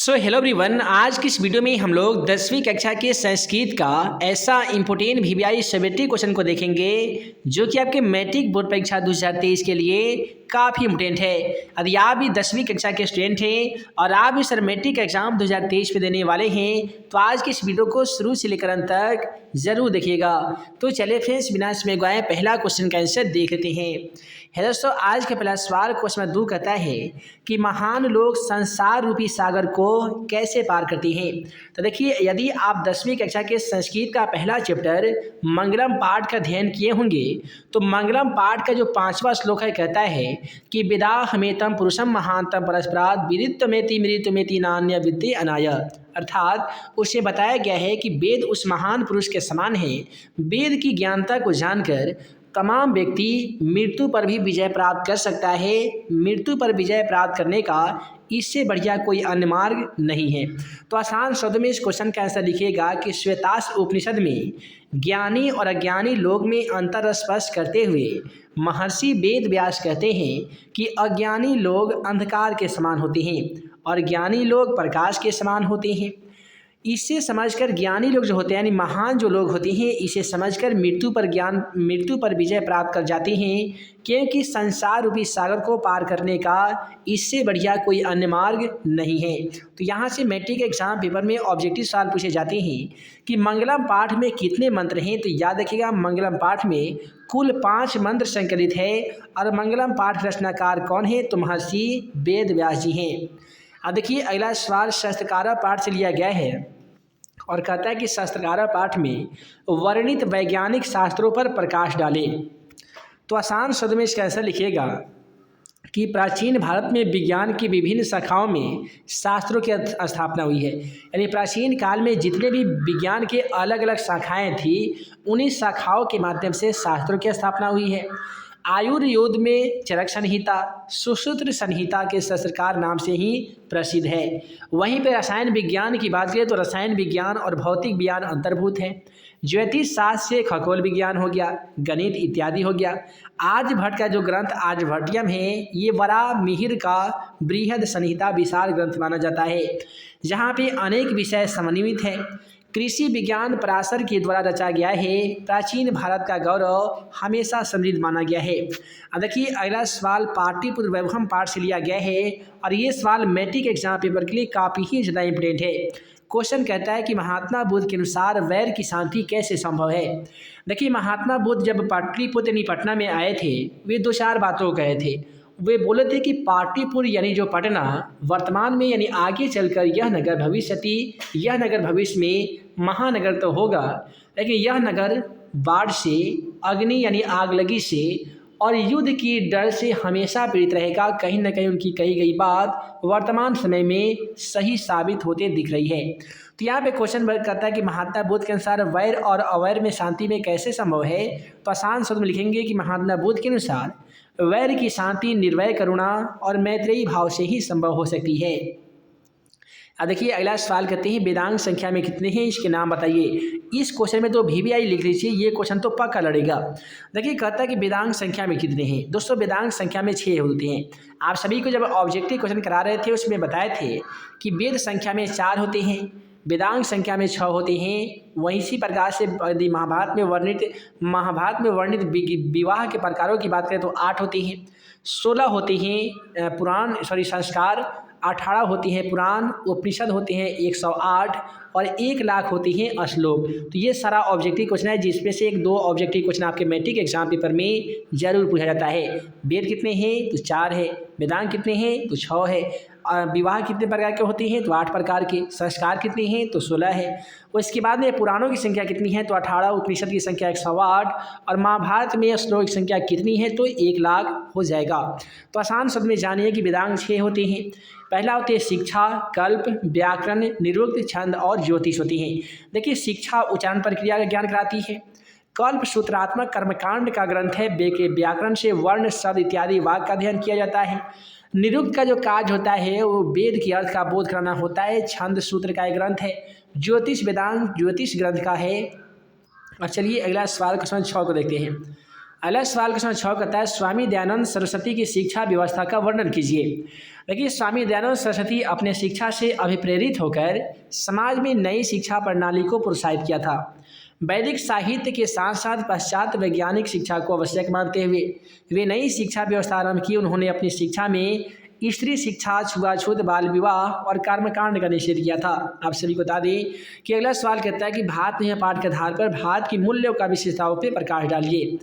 Hello everyone, आज की इस वीडियो में हम लोग 10वीं कक्षा के संस्कृत का ऐसा इम्पोर्टेंट वीवीआई 70 क्वेश्चन को देखेंगे जो कि आपके मैट्रिक बोर्ड परीक्षा 2023 के लिए काफ़ी इम्पोर्टेंट है। यदि आप भी 10वीं कक्षा के स्टूडेंट हैं और आप भी सर मैट्रिक एग्जाम 2023 में देने वाले हैं तो आज की इस वीडियो को शुरू से लेकर अंत तक ज़रूर देखिएगा। तो चलिए फ्रेंड्स, बिना समय गवाए पहला क्वेश्चन का आंसर देख लेते हैं। है दोस्तों, आज का पहला सवाल क्वेश्चन नंबर 2 कहता है कि महान लोग संसार रूपी सागर को कैसे पार करते हैं। तो देखिए, यदि आप 10वीं कक्षा के संस्कृत का पहला चैप्टर मंगलम पाठ का अध्ययन किए होंगे तो मंगलम पाठ का जो 5वां श्लोक है कहता है कि विदा हमेतम पुरुषम महानतम परस्पराद विदित्वमेति मृत्युमेति नान्य विद्ये अनाय। अर्थात उसे बताया गया है कि वेद उस महान पुरुष के समान है। वेद की ज्ञानता को जानकर तमाम व्यक्ति मृत्यु पर भी विजय प्राप्त कर सकता है। मृत्यु पर विजय प्राप्त करने का इससे बढ़िया कोई अन्य मार्ग नहीं है। तो आसान शब्द में इस क्वेश्चन का आंसर लिखिएगा कि श्वेतास उपनिषद में ज्ञानी और अज्ञानी लोग में अंतर स्पष्ट करते हुए महर्षि वेद व्यास कहते हैं कि अज्ञानी लोग अंधकार के समान होते हैं और ज्ञानी लोग प्रकाश के समान होते हैं। इसे समझकर ज्ञानी लोग जो होते हैं यानी महान जो लोग होते हैं इसे समझकर मृत्यु पर विजय प्राप्त कर जाते हैं, क्योंकि संसार रूपी सागर को पार करने का इससे बढ़िया कोई अन्य मार्ग नहीं है। तो यहाँ से मैट्रिक एग्जाम पेपर में ऑब्जेक्टिव सवाल पूछे जाते हैं कि मंगलम पाठ में कितने मंत्र हैं। तो याद रखिएगा, मंगलम पाठ में कुल 5 मंत्र संकलित है और मंगलम पाठ रचनाकार कौन है तो महर्षि वेद व्यास जी हैं। अब देखिए, अगला सवाल शास्त्रकारा पाठ से लिया गया है और कहता है कि शास्त्रकारा पाठ में वर्णित वैज्ञानिक शास्त्रों पर प्रकाश डाले। तो आसान शब्द में इसका आंसर लिखिएगा कि प्राचीन भारत में विज्ञान की विभिन्न शाखाओं में शास्त्रों की स्थापना हुई है। यानी प्राचीन काल में जितने भी विज्ञान के अलग अलग शाखाएं थी उन्हीं शाखाओं के माध्यम से शास्त्रों की स्थापना हुई है। आयुर्वेद में चरक संहिता सुश्रुत संहिता के शास्त्रकार नाम से ही प्रसिद्ध है। वहीं पर रसायन विज्ञान की बात करें तो रसायन विज्ञान और भौतिक विज्ञान अंतर्भूत है। ज्योतिष शास्त्र से खगोल विज्ञान हो गया, गणित इत्यादि हो गया। आर्यभट्ट का जो ग्रंथ आर्यभट्टियम है ये बड़ा मिहिर का बृहद संहिता विशाल ग्रंथ माना जाता है, जहाँ पे अनेक विषय समन्वित है। कृषि विज्ञान पराशर के द्वारा रचा गया है। प्राचीन भारत का गौरव हमेशा समृद्ध माना गया है। अब देखिए, अगला सवाल पाटलिपुत्र वैभवम पाठ से लिया गया है और ये सवाल मैट्रिक एग्जाम पेपर के लिए काफ़ी ही ज़्यादा इम्पोर्टेंट है। क्वेश्चन कहता है कि महात्मा बुद्ध के अनुसार वैर की शांति कैसे संभव है। देखिए, महात्मा बुद्ध जब पाटलिपुत्र यानी पटना में आए थे वे 2-4 बातों कहे थे। वे बोले थे कि पाटलिपुत्र यानी जो पटना वर्तमान में यानी आगे चलकर यह नगर भविष्य में महानगर तो होगा, लेकिन यह नगर बाढ़ से, अग्नि यानी आग लगी से और युद्ध की डर से हमेशा पीड़ित रहेगा। कहीं ना कहीं उनकी कही गई बात वर्तमान समय में सही साबित होते दिख रही है। तो यहाँ पे क्वेश्चन करता है कि महात्मा बुद्ध के अनुसार वैर और अवैर में शांति में कैसे संभव है। तो आसान शब्द में लिखेंगे कि महात्मा बुद्ध के अनुसार वैर की शांति निर्भय करुणा और मैत्रेयी भाव से ही संभव हो सकती है। अब देखिए, अगला सवाल कहते हैं वेदांग संख्या में कितने हैं, इसके नाम बताइए। इस क्वेश्चन में तो वीवीआई लिख लीजिए, ये क्वेश्चन तो पक्का लड़ेगा। देखिए, कहता है कि वेदांग संख्या में कितने हैं। दोस्तों, वेदांग संख्या में 6 होते हैं। आप सभी को जब ऑब्जेक्टिव क्वेश्चन करा रहे थे उसमें बताए थे कि वेद संख्या में 4 होते हैं, वेदांग संख्या में 6 होते हैं। वहीं इसी प्रकार से यदि महाभारत में वर्णित विवाह के प्रकारों की बात करें तो 8 होते हैं, 16 होते हैं संस्कार, 18 होती हैं पुराण, उपनिषद होते हैं 108 और 1 लाख होती हैं श्लोक। तो ये सारा ऑब्जेक्टिव क्वेश्चन है जिसमें से 1-2 ऑब्जेक्टिव क्वेश्चन आपके मैट्रिक एग्जाम पेपर में जरूर पूछा जाता है। वेद कितने हैं तो 4 है, वेदांग कितने हैं तो 6 है, विवाह कितने प्रकार के होते हैं तो 8 प्रकार के, संस्कार कितने हैं तो 16 है। और इसके बाद में पुराणों की संख्या कितनी है तो 18, उपनिषद की संख्या 108 और महाभारत में श्लोक की संख्या कितनी है तो 1 लाख हो जाएगा। तो आसान शब्द में जानिए कि वेदांग 6 होते हैं। पहला होते हैं शिक्षा, कल्प, व्याकरण, निरुक्त, छंद और ज्योतिष होती हैं। देखिए, शिक्षा उच्चारण प्रक्रिया का ज्ञान कराती है। कल्प सूत्रात्मक कर्मकांड का ग्रंथ है। व्याकरण से वर्ण, शब्द इत्यादि वाक्य का अध्ययन किया जाता है। निरुक्त का जो कार्य होता है वो वेद के अर्थ का बोध कराना होता है। छंद सूत्र का एक ग्रंथ है। ज्योतिष वेदांत ज्योतिष ग्रंथ का है। और चलिए अगला सवाल क्वेश्चन 6 को देखते हैं। अगला सवाल क्वेश्चन 6 कहता है स्वामी दयानंद सरस्वती की शिक्षा व्यवस्था का वर्णन कीजिए। देखिए, स्वामी दयानंद सरस्वती अपने शिक्षा से अभिप्रेरित होकर समाज में नई शिक्षा प्रणाली को प्रोत्साहित किया था। वैदिक साहित्य के साथ साथ पाश्चात्य वैज्ञानिक शिक्षा को आवश्यक मानते हुए वे नई शिक्षा व्यवस्था आरंभ की। उन्होंने अपनी शिक्षा में स्त्री शिक्षा, छुआछूत, बाल विवाह और कर्मकांड का निषेध किया था। आप सभी को बता दें कि अगला सवाल कहता है कि भारत में पाठ के आधार पर भारत की मूल्यों का विशेषताओं पर प्रकाश डालिए।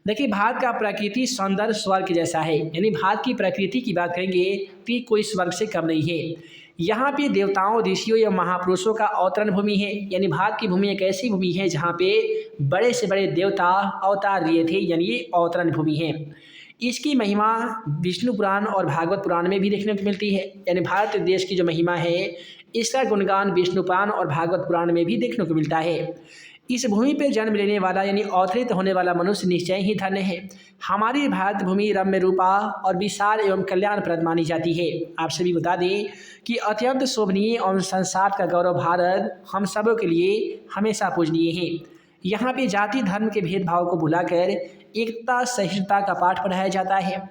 देखिए, भारत का प्रकृति सौंदर्य स्वर्ग जैसा है, यानी भारत की प्रकृति की बात करेंगे तो कोई स्वर्ग से कम नहीं है। यहाँ पे देवताओं, ऋषियों या महापुरुषों का अवतरण भूमि है, यानी भारत की भूमि एक ऐसी भूमि है जहाँ पे बड़े से बड़े देवता अवतार लिए थे, यानी ये अवतरण भूमि है। इसकी महिमा विष्णु पुराण और भागवत पुराण में भी देखने को मिलती है, यानी भारत देश की जो महिमा है इसका गुणगान विष्णु पुराण और भागवत पुराण में भी देखने को मिलता है। इस भूमि पर जन्म लेने वाला यानी अवतरित होने वाला मनुष्य निश्चय ही धन्य है। हमारी भारत भूमि रम्य रूपा और विशाल एवं कल्याणप्रद मानी जाती है। आप सभी बता दें कि अत्यंत शोभनीय और संसार का गौरव भारत हम सबों के लिए हमेशा पूजनीय है। यहाँ पे जाति धर्म के भेदभाव को भुलाकर एकता सहिष्णुता का पाठ पढ़ाया जाता है।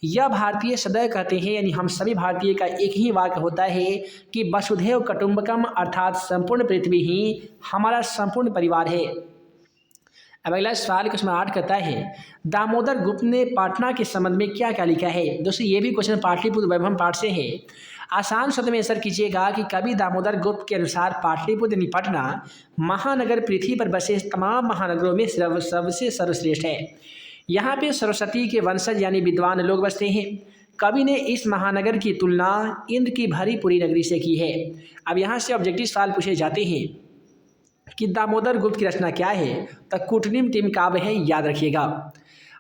यह भारतीय सदैव कहते हैं, यानी हम सभी भारतीय का एक ही वाक्य होता है कि वसुधैव कुटुंबकम, अर्थात संपूर्ण पृथ्वी ही हमारा संपूर्ण परिवार है। अब अगला सवाल क्वेश्चन 8 कहता है दामोदर गुप्त ने पाटना के संबंध में क्या क्या लिखा है। दोस्तों, ये भी क्वेश्चन पाटलिपुत्र वैभव पाठ से है। आसान शब्द में आंसर कीजिएगा कि कवि दामोदर गुप्त के अनुसार पाटलिपुत्र यानी पटना महानगर पृथ्वी पर बसे तमाम महानगरों में सबसे सर्वश्रेष्ठ है। यहाँ पे सरस्वती के वंशज यानी विद्वान लोग बसते हैं। कवि ने इस महानगर की तुलना इंद्र की भरी पूरी नगरी से की है। अब यहाँ से ऑब्जेक्टिव सवाल पूछे जाते हैं कि दामोदर गुप्त की रचना क्या है, तो कूटनीम टीम काव्य है, याद रखिएगा।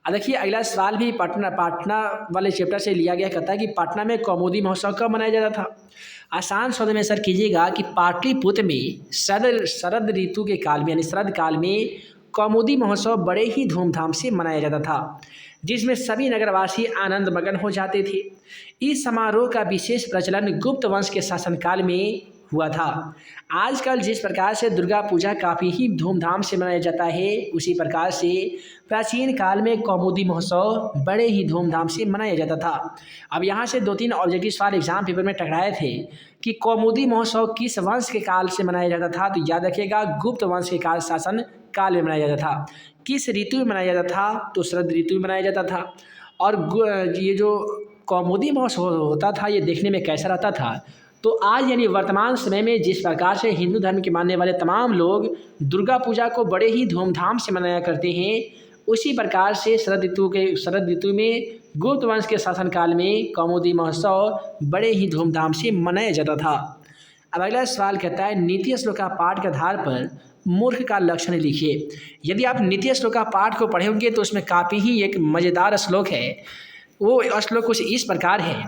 अब देखिए, अगला सवाल भी पाटना वाले चैप्टर से लिया गया। कहता है कि पाटना में कौमुदी महोत्सव कब मनाया जाता था। आसान शब्द में सर कीजिएगा कि पाटलिपुत्र में शरद ऋतु के काल में यानी शरद काल में कौमुदी महोत्सव बड़े ही धूमधाम से मनाया जाता था, जिसमें सभी नगरवासी आनंद मगन हो जाते थे। इस समारोह का विशेष प्रचलन गुप्त वंश के शासनकाल में हुआ था। आजकल जिस प्रकार से दुर्गा पूजा काफ़ी ही धूमधाम से मनाया जाता है, उसी प्रकार से प्राचीन काल में कौमुदी महोत्सव बड़े ही धूमधाम से मनाया जाता था। अब यहाँ से 2-3 ऑब्जेक्टिव सवाल एग्जाम पेपर में टकराए थे कि कौमुदी महोत्सव किस वंश के काल से मनाया जाता था, तो याद रखिएगा गुप्त वंश के काल शासन काल में मनाया जाता था। किस ऋतु में मनाया जाता था, तो शरद ऋतु में मनाया जाता था। और ये जो कौमुदी महोत्सव होता था ये देखने में कैसा रहता था, तो आज यानी वर्तमान समय में जिस प्रकार से हिंदू धर्म के मानने वाले तमाम लोग दुर्गा पूजा को बड़े ही धूमधाम से मनाया करते हैं, उसी प्रकार से शरद ऋतु में गुप्त वंश के शासनकाल में कौमुदी महोत्सव बड़े ही धूमधाम से मनाया जाता था। अब अगला सवाल कहता है नीति श्लोक का पाठ के आधार पर मूर्ख का लक्षण लिखिए। यदि आप नीति श्लोक का पाठ को पढ़े होंगे तो उसमें काफ़ी ही एक मज़ेदार श्लोक है। वो श्लोक कुछ इस प्रकार है,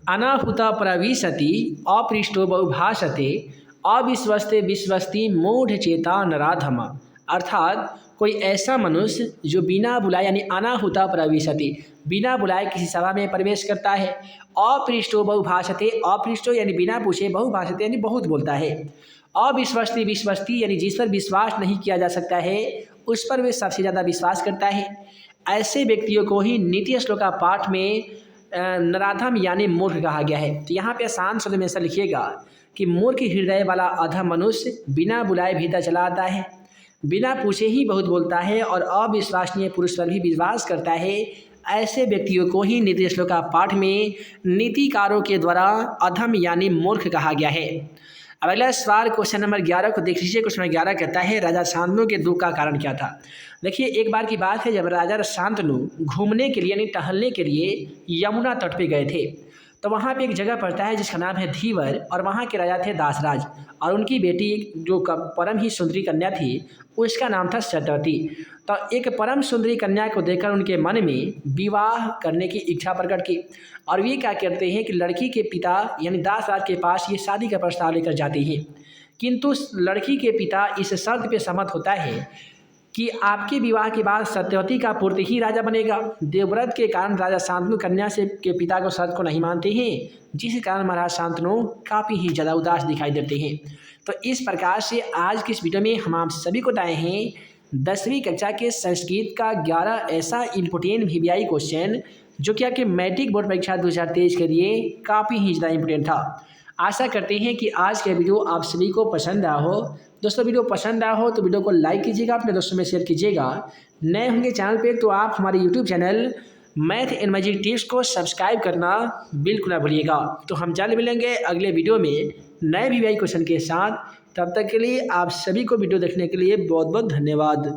अनाहुता प्रविशति अपृष्टो बहुभाषते अविश्वस्ते विश्वस्ति मूढ़ चेता नराधम। अर्थात कोई ऐसा मनुष्य जो बिना बुलाए यानी अनाहुता प्रविशति, बिना बुलाए किसी सभा में प्रवेश करता है। अपृष्टो बहुभाषते, अपृष्टो यानी बिना पूछे, बहुभाषते यानी बहुत बोलता है। अविश्वस्ति विश्वस्ति यानी जिस पर विश्वास नहीं किया जा सकता है उस पर वे सबसे ज़्यादा विश्वास करता है। ऐसे व्यक्तियों को ही नीति श्लोक का पाठ में नराधम यानी मूर्ख कहा गया है। तो यहाँ पे आसान शब्द में ऐसा लिखिएगा कि मूर्ख हृदय वाला अधम मनुष्य बिना बुलाए भीतर चला आता है, बिना पूछे ही बहुत बोलता है और अविश्वसनीय पुरुष पर भी विश्वास करता है। ऐसे व्यक्तियों को ही नीति श्लोक का पाठ में नीतिकारों के द्वारा अधम यानी मूर्ख कहा गया है। अब अगला सवाल क्वेश्चन नंबर 11 को देख लीजिए। क्वेश्चन नंबर 11 कहता है राजा शांतनु के दुख का कारण क्या था। देखिए, एक बार की बात है जब राजा शांतनु घूमने के लिए यानी टहलने के लिए यमुना तट पे गए थे, तो वहाँ पे एक जगह पड़ता है जिसका नाम है धीवर, और वहाँ के राजा थे दासराज, और उनकी बेटी जो परम ही सुंदरी कन्या थी उसका नाम था सत्यवती। तो एक परम सुंदरी कन्या को देखकर उनके मन में विवाह करने की इच्छा प्रकट की, और वे क्या करते हैं कि लड़की के पिता यानी दासराज के पास ये शादी का प्रस्ताव लेकर जाते हैं। किंतु लड़की के पिता इस शर्त पे सहमत होता है कि आपके विवाह के बाद सत्यवती का पुत्र ही राजा बनेगा। देवव्रत के कारण राजा शांतनु कन्या से के पिता को शर्त को नहीं मानते हैं, जिस कारण महाराज शांतनु काफ़ी ही ज़्यादा उदास दिखाई देते हैं। तो इस प्रकार से आज की इस वीडियो में हम आप सभी को बताए हैं 10वीं कक्षा के संस्कृत का 11 ऐसा इम्पोर्टेंट वीवीआई क्वेश्चन जो कि आपके मैट्रिक बोर्ड परीक्षा 2023 के लिए काफ़ी ही ज़्यादा इंपॉर्टेंट था। आशा करते हैं कि आज का वीडियो आप सभी को पसंद आया हो। दोस्तों वीडियो पसंद आया हो तो वीडियो को लाइक कीजिएगा, अपने दोस्तों में शेयर कीजिएगा। नए होंगे चैनल पे तो आप हमारे YouTube channel math and magic tips को सब्सक्राइब करना बिल्कुल ना भूलिएगा। तो हम जल्द मिलेंगे अगले वीडियो में नए वीवीआई क्वेश्चन के साथ। तब तक के लिए आप सभी को वीडियो देखने के लिए बहुत बहुत धन्यवाद।